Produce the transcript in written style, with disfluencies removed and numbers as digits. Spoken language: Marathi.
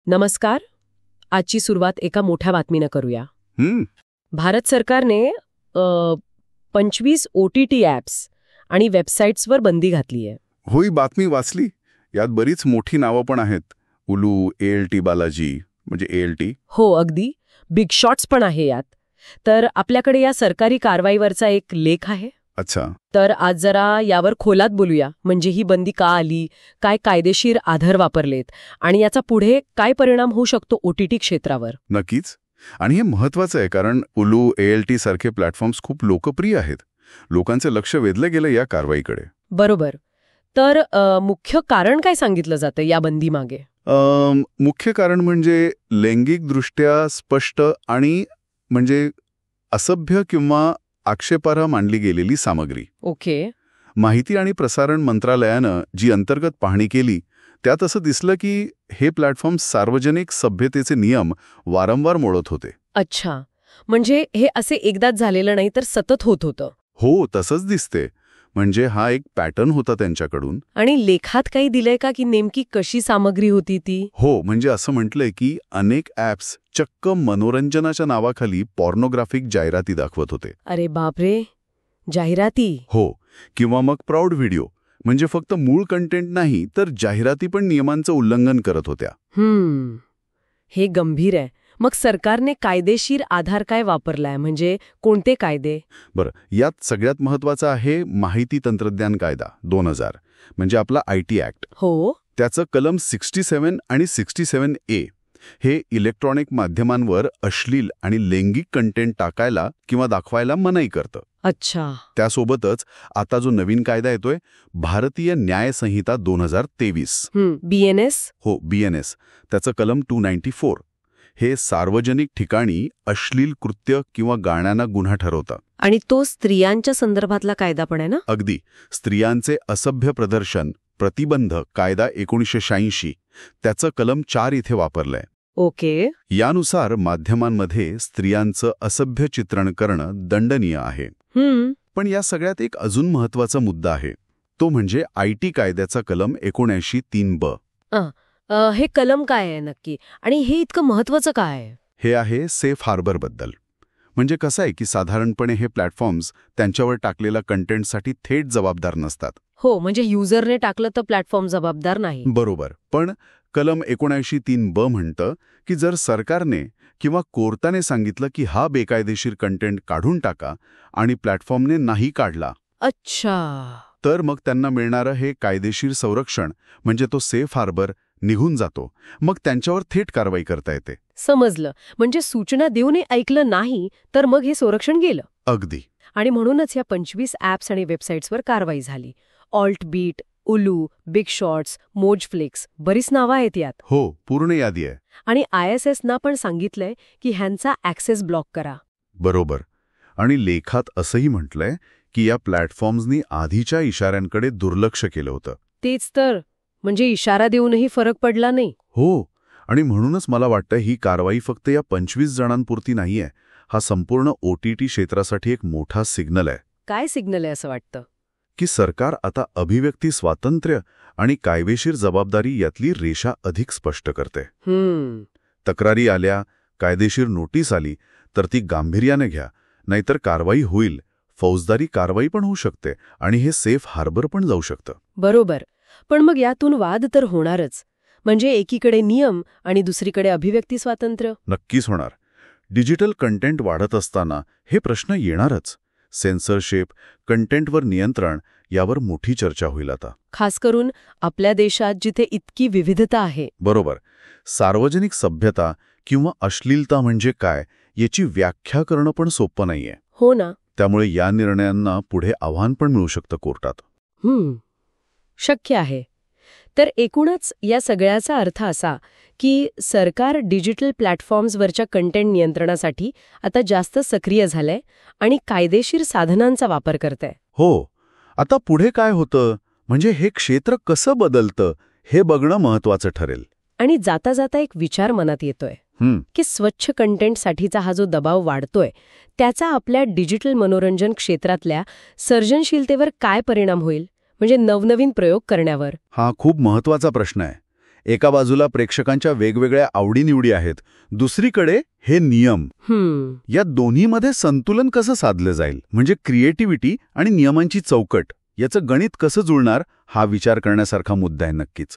नमस्कार. आजची सुरुवात एका मोठ्या बातमीनं करूया. भारत सरकारने 25 OTT ॲप्स आणि वेबसाईट्सवर बंदी घातली आहे. होई, बातमी वाचली. यात बरीच मोठी नावं पण आहेत. उलू, ALT बालाजी म्हणजे ALT. हो, अगदी. बिग शॉट्स पण आहे यात. तर आपल्याकडे या सरकारी कारवाईवरचा एक लेख आहे. अच्छा. तर आज जरा यावर खोलात बोलूया. म्हणजे ही बंदी का आली, काय कायदेशीर आधार वापरलेत आणि याचा पुढे काय परिणाम होऊ शकतो OTT क्षेत्रावर. नक्कीच. आणि हे महत्वाचं आहे, कारण उलू, ALT सारखे प्लॅटफॉर्म्स खूप लोकप्रिय आहेत. लोकांचे लक्ष वेधलं गेलं या कारवाईकडे. बरोबर. तर मुख्य कारण काय सांगितलं जातं या बंदीमागे? मुख्य कारण म्हणजे लैंगिकदृष्ट्या स्पष्ट आणि म्हणजे असभ्य किंवा आक्षेपार्ह मानली गेलेली सामग्री. ओके. माहिती आणि प्रसारण मंत्रालयानं जी अंतर्गत पाहणी केली त्यात असं दिसलं की हे प्लॅटफॉर्म सार्वजनिक सभ्यतेचे नियम वारंवार मोडत होते. अच्छा. म्हणजे हे असे एकदाच झालेलं नाही तर सतत होत होतं. हो, तसंच दिसते. म्हणजे हा एक पॅटर्न होता त्यांच्याकडून. आणि लेखात काही दिलंय का की नेमकी कशी सामग्री होती ती? हो, म्हणजे असं म्हटलंय की अनेक ॲप्स चक्क मनोरंजनाच्या नावाखाली पॉर्नोग्राफिक जाहिराती दाखवत होते. अरे बापरे, जाहिराती? हो, किंवा मग प्राऊड व्हिडिओ, म्हणजे फक्त मूळ कंटेंट नाही तर जाहिराती पण नियमांचं उल्लंघन करत होत्या. हे गंभीर आहे. मग सरकारने कायदेशीर आधार काय वापरलाय, म्हणजे कोणते कायदे? बरं, यात सगळ्यात महत्वाचा आहे माहिती तंत्रज्ञान कायदा 2000, म्हणजे आपला IT ॲक्ट. हो. त्याचं कलम 67 आणि 67A हे इलेक्ट्रॉनिक माध्यमांवर अश्लील आणि लैंगिक कंटेंट टाकायला किंवा दाखवायला मनाई करतं. अच्छा. त्यासोबतच आता जो नवीन कायदा येतोय, भारतीय न्याय संहिता 2023. BNS? हो, BNS. त्याचं कलम 294 हे सार्वजनिक ठिकाणी अश्लील कृत्य किंवा गाण्यांना गुन्हा ठरवतं. आणि तो स्त्रियांच्या संदर्भातला कायदा पण आहे ना? अगदी. स्त्रियांचे असभ्य प्रदर्शन प्रतिबंध कायदा 1986 त्याचं कलम 4 इथे वापरलंय. ओके. यानुसार माध्यमांमध्ये स्त्रियांचं असभ्य चित्रण करणं दंडनीय आहे. पण या सगळ्यात एक अजून महत्वाचा मुद्दा आहे. तो म्हणजे IT कायद्याचा कलम 79(3)(ब). हे कलम काय आहे नक्की आणि हे इतकं महत्वाचं काय आहे? हे आहे सेफ हार्बरबद्दल. म्हणजे कसं आहे की साधारणपणे हे प्लॅटफॉर्म्स त्यांच्यावर टाकलेल्या कंटेंटसाठी थेट जबाबदार नसतात. हो, म्हणजे युजरने टाकलं तर प्लॅटफॉर्म जबाबदार नाही. बरोबर. पण कलम 79(3)(ब) म्हणतं की जर सरकारने किंवा कोर्टाने सांगितलं की हा बेकायदेशीर कंटेंट काढून टाका आणि प्लॅटफॉर्मने नाही काढला, अच्छा, तर मग त्यांना मिळणारं हे कायदेशीर संरक्षण म्हणजे तो सेफ हार्बर निघून जातो. मग त्यांच्यावर थेट कारवाई करता येते. समजलं. म्हणजे सूचना देऊनही ऐकलं नाही तर मग हे संरक्षण गेलं. अगदी. आणि म्हणूनच या 25 ॲप्स आणि वेबसाईट्सवर कारवाई झाली. ऑल्ट बीट, उलू, बिग शॉट्स, मोजफ्लिक्स, बरीच नावं आहेत यात. हो, पूर्ण यादी आहे. आणि ISSना पण सांगितलंय की ह्यांचा ॲक्सेस ब्लॉक करा. बरोबर. आणि लेखात असंही म्हटलंय की या प्लॅटफॉर्म्सनी आधीच्या इशाऱ्यांकडे दुर्लक्ष केलं होतं. तेच तर. म्हणजे इशारा देऊनही फरक पडला नाही. हो. आणि म्हणूनच मला वाटतं ही कारवाई फक्त या 25 जणांपुरती नाहीये. हा संपूर्ण OTT क्षेत्रासाठी एक मोठा सिग्नल आहे. काय सिग्नल आहे असं वाटतं? की सरकार आता अभिव्यक्ती स्वातंत्र्य आणि कायदेशीर जबाबदारी यातली रेषा अधिक स्पष्ट करते. तक्रारी आल्या, कायदेशीर नोटीस आली तर ती गांभीर्याने घ्या, नाहीतर कारवाई होईल. फौजदारी कारवाई पण होऊ शकते आणि हे सेफ हार्बर पण जाऊ शकतं. बरोबर. पण मग यातून वाद तर होणारच. म्हणजे एकीकडे नियम आणि दुसरीकडे अभिव्यक्ती स्वातंत्र्य. नक्कीच होणार. डिजिटल कंटेंट वाढत असताना हे प्रश्न येणारच. सेन्सरशिप, कंटेंटवर नियंत्रण यावर मोठी चर्चा होईल आता. खास करून आपल्या देशात जिथे इतकी विविधता आहे. बरोबर. सार्वजनिक सभ्यता किंवा अश्लीलता म्हणजे काय याची व्याख्या करणं पण सोपं नाहीये. हो ना. त्यामुळे या निर्णयांना पुढे आव्हान पण मिळू शकतं कोर्टात. शक्य आहे. तर एकूणच या सगळ्याचा अर्थ असा की सरकार डिजिटल प्लॅटफॉर्म्सवरच्या कंटेंट नियंत्रणासाठी आता जास्त सक्रिय झालंय आणि कायदेशीर साधनांचा वापर करतंय. हो. आता पुढे काय होतं, म्हणजे हे क्षेत्र कसं बदलतं हे बघणं महत्वाचं ठरेल. आणि जाता जाता एक विचार मनात येतोय की स्वच्छ कंटेंटसाठीचा हा जो दबाव वाढतोय त्याचा आपल्या डिजिटल मनोरंजन क्षेत्रातल्या सर्जनशीलतेवर काय परिणाम होईल, म्हणजे नवनवीन प्रयोग करण्यावर. हा खूप महत्वाचा प्रश्न आहे. एका बाजूला प्रेक्षकांच्या वेगवेगळ्या आवडीनिवडी आहेत, दुसरीकडे हे नियम. या दोन्हीमध्ये संतुलन कसं साधलं जाईल? म्हणजे क्रिएटिव्हिटी आणि नियमांची चौकट याचं गणित कसं जुळणार, हा विचार करण्यासारखा मुद्दा आहे नक्कीच.